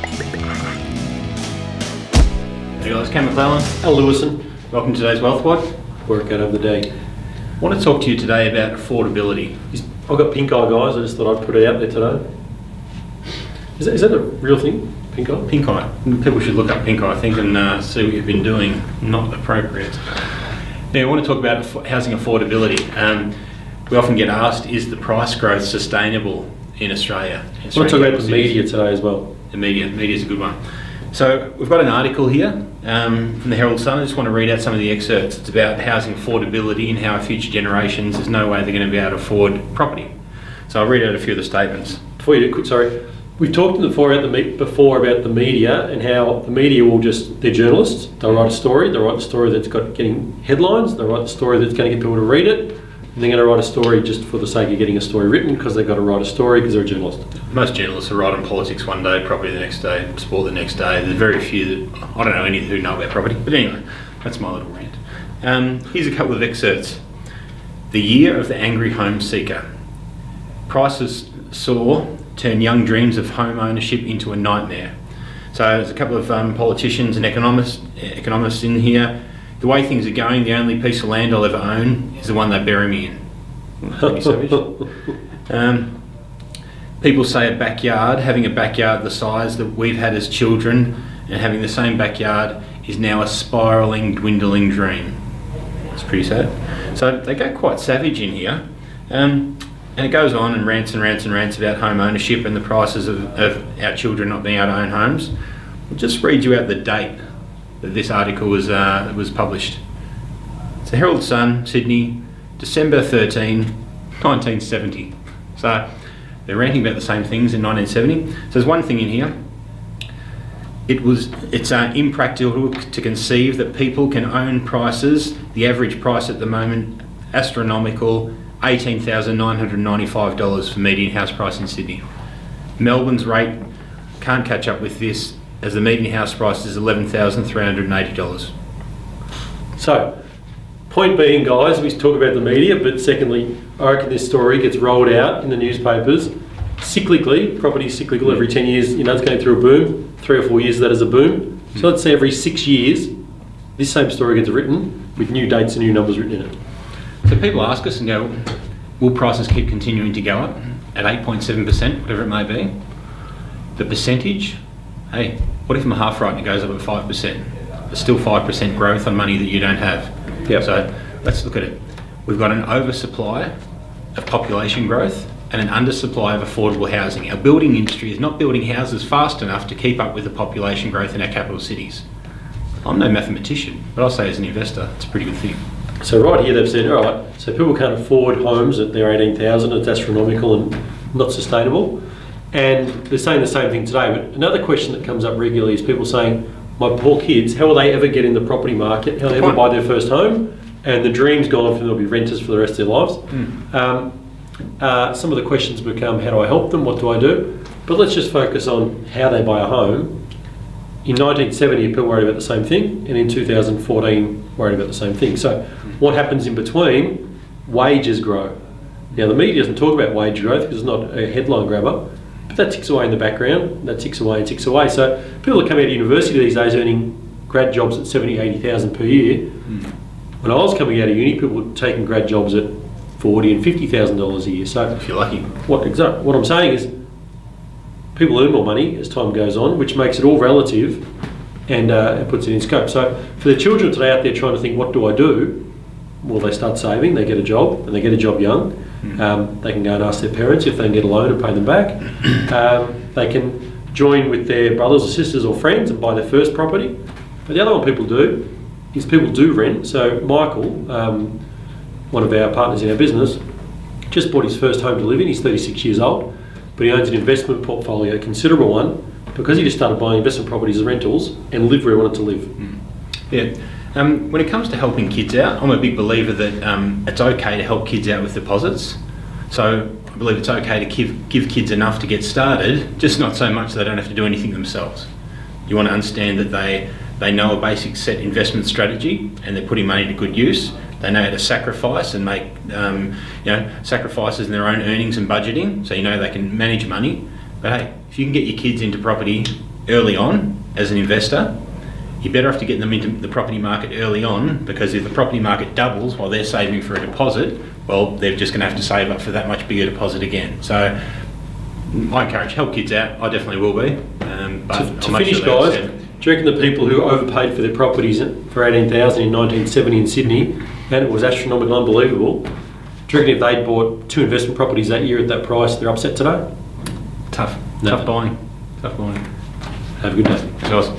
Hey guys, Cam McClellan. Al Lewison. Welcome to today's Wealth WOD. Workout of the day. I want to talk to you today about affordability. I've got pink eye, guys. I just thought I'd put it out there today. Is that a real thing? Pink eye? Pink eye. People should look up pink eye, I think, and see what you've been doing. Not appropriate. Now, I want to talk about housing affordability. We often get asked, is the price growth sustainable in Australia? I want to talk about the media today as well. The media is a good one. So we've got an article here from the Herald Sun. I just want to read out some of the excerpts. It's about housing affordability and how future generations, there's no way they're going to be able to afford property. So I'll read out a few of the statements. Before you do, sorry. We've talked before about the media and how the media they're journalists. They'll write a story. They'll write a story that's getting headlines. They'll write a story that's going to get people to read it. And they're going to write a story just for the sake of getting a story written because they've got to write a story because they're a journalist. Most journalists will write on politics one day, property the next day, sport the next day. There's very few that, I don't know any who know about property. But anyway, that's my little rant. Here's a couple of excerpts. The year of the angry home seeker. Prices soar, turn young dreams of home ownership into a nightmare. So there's a couple of politicians and economists in here. The way things are going, the only piece of land I'll ever own is the one they bury me in. Pretty savage. People say having a backyard the size that we've had as children and having the same backyard is now a spiralling, dwindling dream. It's pretty sad. So they go quite savage in here. And it goes on and rants about home ownership and the prices of our children not being able to own homes. I'll just read you out the date that this article was published. It's the Herald Sun, Sydney, December 13, 1970. So they're ranting about the same things in 1970. So there's one thing in here. It's impractical to conceive that people can own prices, the average price at the moment, astronomical, $18,995 for median house price in Sydney. Melbourne's rate can't catch up with this as the median house price is $11,380. So, point being, guys, we talk about the media, but secondly, I reckon this story gets rolled out in the newspapers cyclically. Property is cyclical every 10 years, it's going through a boom. 3 or 4 years of that is a boom. So let's say every 6 years, this same story gets written with new dates and new numbers written in it. So people ask us and go, will prices keep continuing to go up at 8.7%, whatever it may be? The percentage, hey, what if I'm half right and it goes up at 5%? There's still 5% growth on money that you don't have. Yep. So let's look at it. We've got an oversupply of population growth and an undersupply of affordable housing. Our building industry is not building houses fast enough to keep up with the population growth in our capital cities. I'm no mathematician, but I'll say as an investor, it's a pretty good thing. So right here they've said, all right, so people can't afford homes at their 18,000, it's astronomical and not sustainable. And they're saying the same thing today. But another question that comes up regularly is people saying, my poor kids, how will they ever get in the property market? How will they ever buy their first home? And the dream's gone for them, they'll be renters for the rest of their lives. Some of the questions become, how do I help them? What do I do? But let's just focus on how they buy a home. In 1970, people worried about the same thing, and in 2014, worried about the same thing. So what happens in between? Wages grow. Now, the media doesn't talk about wage growth because it's not a headline grabber, but that ticks away in the background, that ticks away and ticks away. So people that come out of university these days earning grad jobs at 70, 80,000 per year. When I was coming out of uni, people were taking grad jobs at $40,000 and $50,000 a year. So if you're lucky. What I'm saying is, people earn more money as time goes on, which makes it all relative and it puts it in scope. So for the children today out there trying to think, what do I do? Well, they start saving, they get a job, and they get a job young. They can go and ask their parents if they can get a loan and pay them back. They can join with their brothers or sisters or friends and buy their first property. But the other one people do is people do rent. So Michael, one of our partners in our business, just bought his first home to live in. He's 36 years old. But he owns an investment portfolio, a considerable one, because he just started buying investment properties as rentals and lived where he wanted to live. Yeah. When it comes to helping kids out, I'm a big believer that it's okay to help kids out with deposits. So I believe it's okay to give kids enough to get started, just not so much they don't have to do anything themselves. You want to understand that they know a basic set investment strategy and they're putting money to good use. They know how to sacrifice and make sacrifices in their own earnings and budgeting, so they can manage money. But hey, if you can get your kids into property early on as an investor, you're better off to get them into the property market early on, because if the property market doubles while they're saving for a deposit, well, they're just going to have to save up for that much bigger deposit again. So I encourage, help kids out. I definitely will be. But to finish, guys, do you reckon the people who overpaid for their properties for 18,000 in 1970 in Sydney, and it was astronomical, unbelievable, do you reckon if they'd bought 2 investment properties that year at that price, they're upset today? Tough buying. Have a good day. It's awesome.